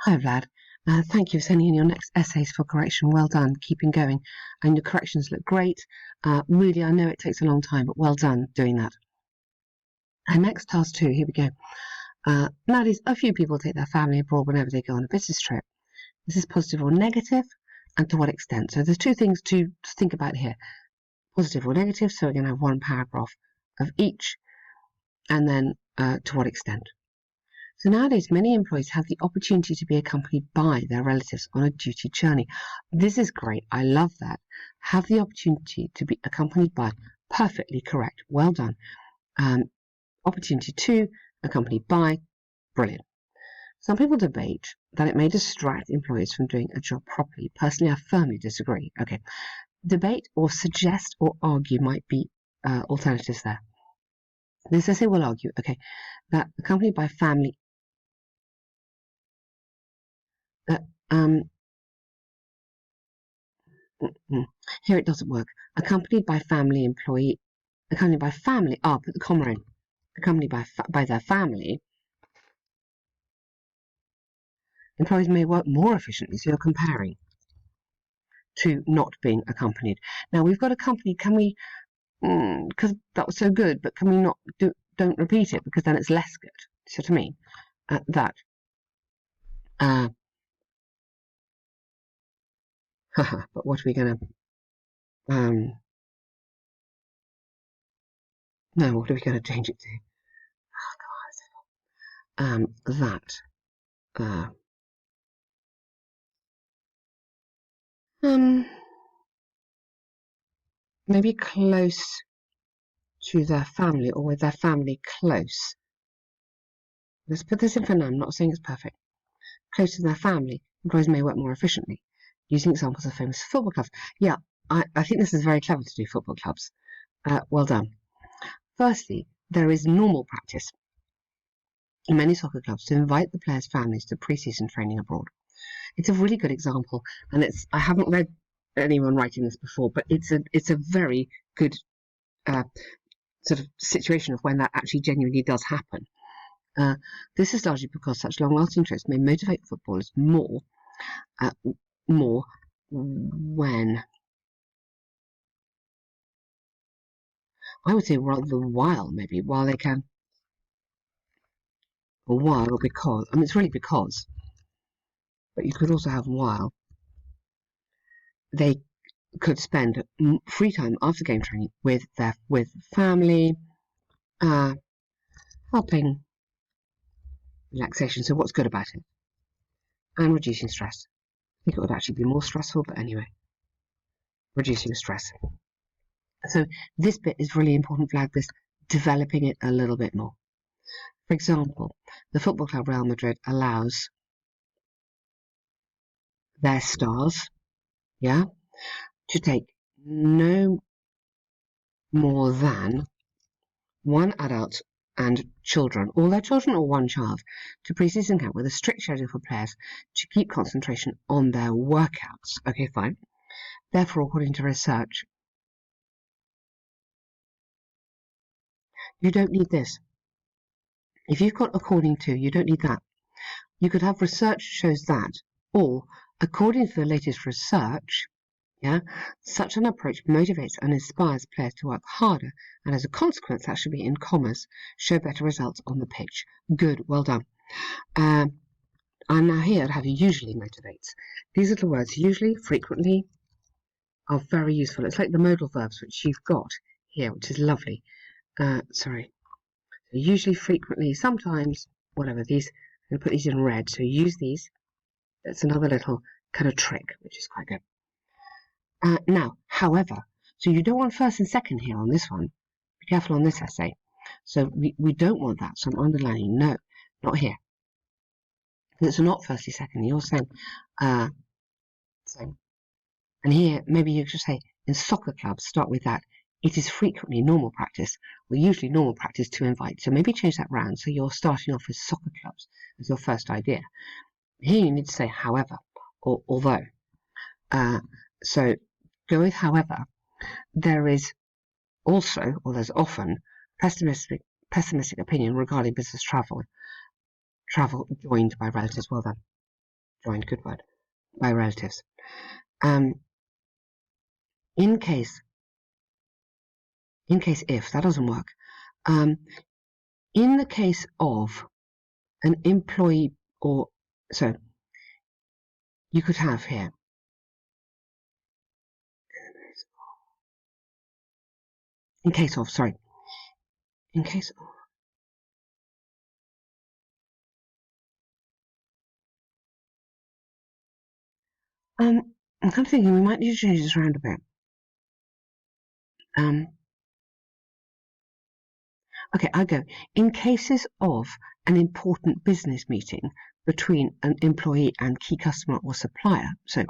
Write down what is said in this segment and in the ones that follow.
Hi Vlad, thank you for sending in your next essays for correction. Well done, keeping going. And your corrections look great. Really, I know it takes a long time, but well done doing that. And next task 2, here we go. That is, a few people take their family abroad whenever they go on a business trip. This is positive or negative, and to what extent? So there's 2 things to think about here. Positive or negative, so we're going to have 1 paragraph of each, and then to what extent. So nowadays, many employees have the opportunity to be accompanied by their relatives on a duty journey. This is great. I love that. Have the opportunity to be accompanied by. Perfectly correct. Well done. Opportunity to, accompanied by. Brilliant. Some people debate that it may distract employees from doing a job properly. Personally, I firmly disagree. Okay. Debate or suggest or argue might be alternatives there. This essay will argue, okay, that accompanied by family here it doesn't work. Accompanied by family, put the comma in. Accompanied by their family, employees may work more efficiently. So you're comparing to not being accompanied. Now we've got accompanied. Can we? Because that was so good, but can we not don't repeat it because then it's less good. See what I mean? That. But what are we going to? No, what are we going to change it to? Oh, God. That. Maybe close to their family, or with their family close. Let's put this in for now. I'm not saying it's perfect. Close to their family, employees may work more efficiently. Using examples of famous football clubs. Yeah, I think this is very clever to do football clubs. Well done. Firstly, there is normal practice in many soccer clubs to invite the players' families to pre-season training abroad. It's a really good example, and I haven't read anyone writing this before, but it's a very good sort of situation of when that actually genuinely does happen. This is largely because such long-lasting trips may motivate footballers more when, I would say rather than while they can, or while or because. I mean, it's really because, but you could also have while they could spend free time after game training with family, helping relaxation. So what's good about it? And reducing stress. I think it would actually be more stressful, but anyway, reducing stress. So this bit is really important, Vlad, this developing it a little bit more. For example, the football club Real Madrid allows their stars, to take no more than 1 adult and children, all their children or 1 child, to pre-season camp with a strict schedule for players to keep concentration on their workouts. Okay, fine. Therefore, according to research, you don't need this. If you've got according to, you don't need that. You could have research shows that, or according to the latest research, such an approach motivates and inspires players to work harder, and as a consequence, that should be in commas, show better results on the pitch. Good, well done. I'm now here to have usually motivates. These little words, usually, frequently, are very useful. It's like the modal verbs which you've got here, which is lovely. Sorry. So usually, frequently, sometimes, whatever, these, I'm going to put these in red. So use these. That's another little kind of trick, which is quite good. Now, however, so you don't want first and second here on this one. Be careful on this essay. So we don't want that. So I'm underlining no, not here. It's not firstly, secondly. You're saying same. And here, maybe you should say in soccer clubs, start with that. It is frequently normal practice, or usually normal practice to invite. So maybe change that round. So you're starting off with soccer clubs as your first idea. Here you need to say however, or although. So go with however. There is also, or there's often, pessimistic opinion regarding business travel joined by relatives. Well done. joined, good word, by relatives. In case if that doesn't work, in the case of an employee, or so you could have here. In case of, sorry. In case of. I'm kind of thinking we might need to change this around a bit. Okay, I'll go. In cases of an important business meeting between an employee and key customer or supplier. So,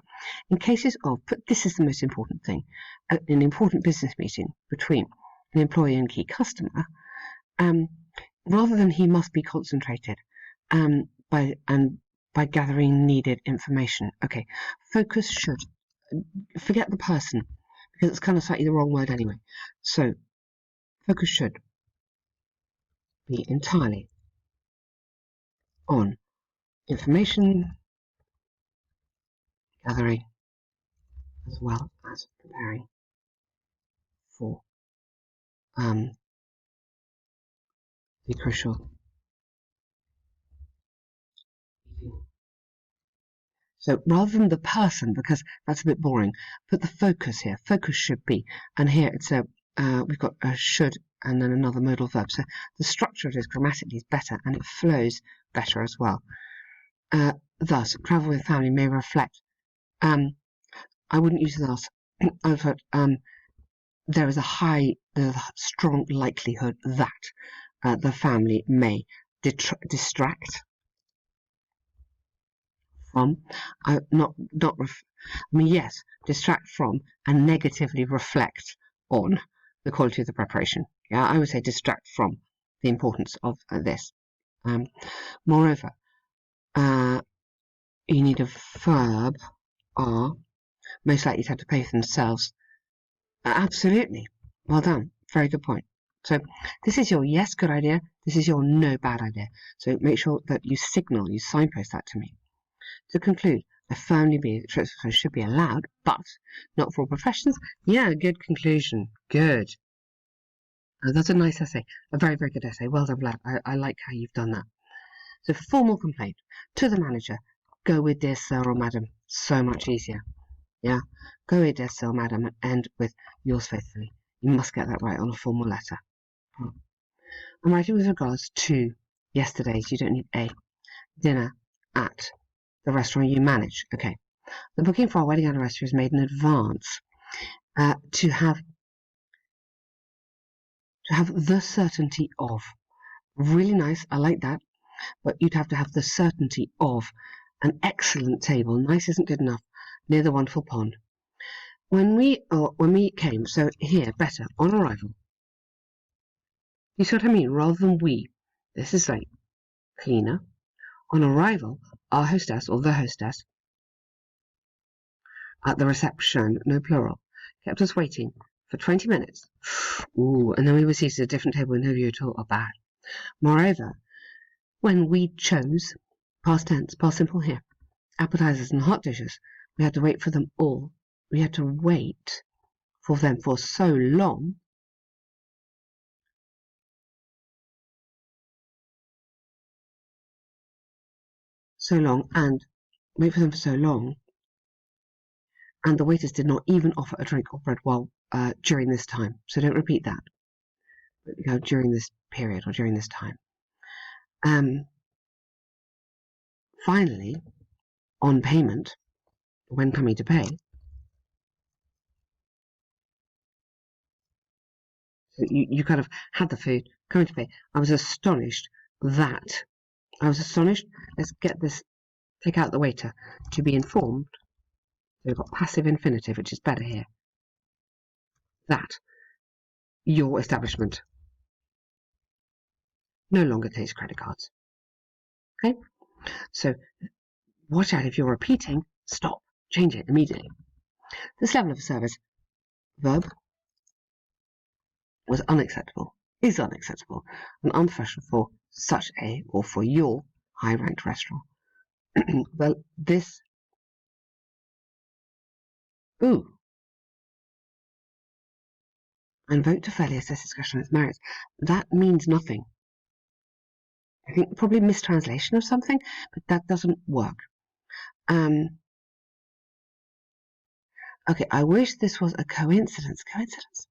in cases of, but this is the most important thing, an important business meeting between an employee and key customer, rather than he must be concentrated by gathering needed information. Okay, focus should, forget the person, because it's kind of slightly the wrong word anyway. So, focus should be entirely on information gathering as well as preparing for the crucial meeting. So rather than the person, because that's a bit boring, put the focus here. Focus should be, and here it's we've got a should and then another modal verb. So the structure of this grammatically is better and it flows better as well. Thus, travel with family may reflect. I wouldn't use thus. I put there is a strong likelihood that the family may distract from, yes, distract from and negatively reflect on the quality of the preparation. Yeah, I would say distract from the importance of this. Moreover, you need a verb, are, most likely to have to pay for themselves. Absolutely. Well done. Very good point. So this is your yes, good idea. This is your no, bad idea. So make sure that you signpost that to me. To conclude, I firmly believe that trips should be allowed, but not for all professions. Yeah, good conclusion. Good. That's a nice essay. A very, very good essay. Well done, Vlad. I like how you've done that. So formal complaint to the manager. Go with dear sir or madam. So much easier. Yeah. Go with dear sir or madam and end with yours faithfully. You must get that right on a formal letter. I'm writing with regards to yesterday's. You don't need a dinner at the restaurant you manage. Okay. The booking for our wedding anniversary is made in advance. To have the certainty of. Really nice. I like that. But you'd have to have the certainty of an excellent table. Nice isn't good enough. Near the wonderful pond. When we came, so here, better, on arrival. You see what I mean? Rather than we. This is like cleaner. On arrival, our hostess or the hostess at the reception, no plural, kept us waiting for 20 minutes. Ooh, and then we were seated at a different table with no view at all. Oh, bad. Moreover, when we chose, past tense, past simple here, appetizers and hot dishes, we had to wait for them all. We had to wait for them for so long. And wait for them for so long, and the waiters did not even offer a drink or bread while during this time. So don't repeat that. But, during this period or during this time. Finally, on payment, when coming to pay, so you kind of had the food, coming to pay. I was astonished. Let's get this, take out the waiter, to be informed. So we've got passive infinitive, which is better here. That your establishment no longer takes credit cards. Okay? So watch out if you're repeating, stop, change it immediately. This level of service verb was unacceptable, is unacceptable, and unprofessional for such a or for your high-ranked restaurant. Well, this. Ooh. And vote to fairly assess discussion on its merits. That means nothing. I think probably mistranslation of something, but that doesn't work. Okay, I wish this was a coincidence. Coincidence?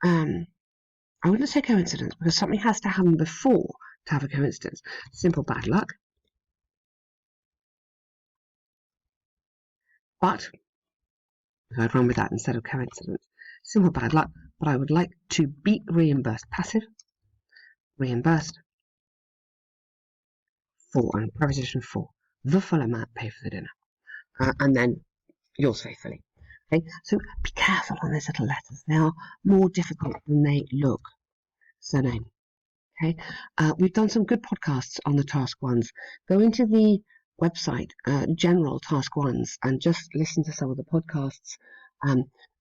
I wouldn't say coincidence because something has to happen before to have a coincidence. Simple bad luck. But I'd run with that instead of coincidence. Simple bad luck, but I would like to be reimbursed. Passive, reimbursed for, and preposition for, the full amount, pay for the dinner. And then yours faithfully. Okay, so be careful on these little letters. They are more difficult than they look. Surname. Okay, we've done some good podcasts on the task ones. Go into the website, general task ones, and just listen to some of the podcasts,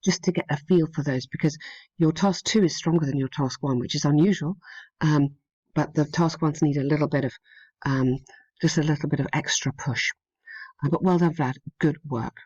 just to get a feel for those, because your task 2 is stronger than your task 1, which is unusual. But the task ones need a little bit of, just a little bit of extra push. But well done, Vlad. Good work.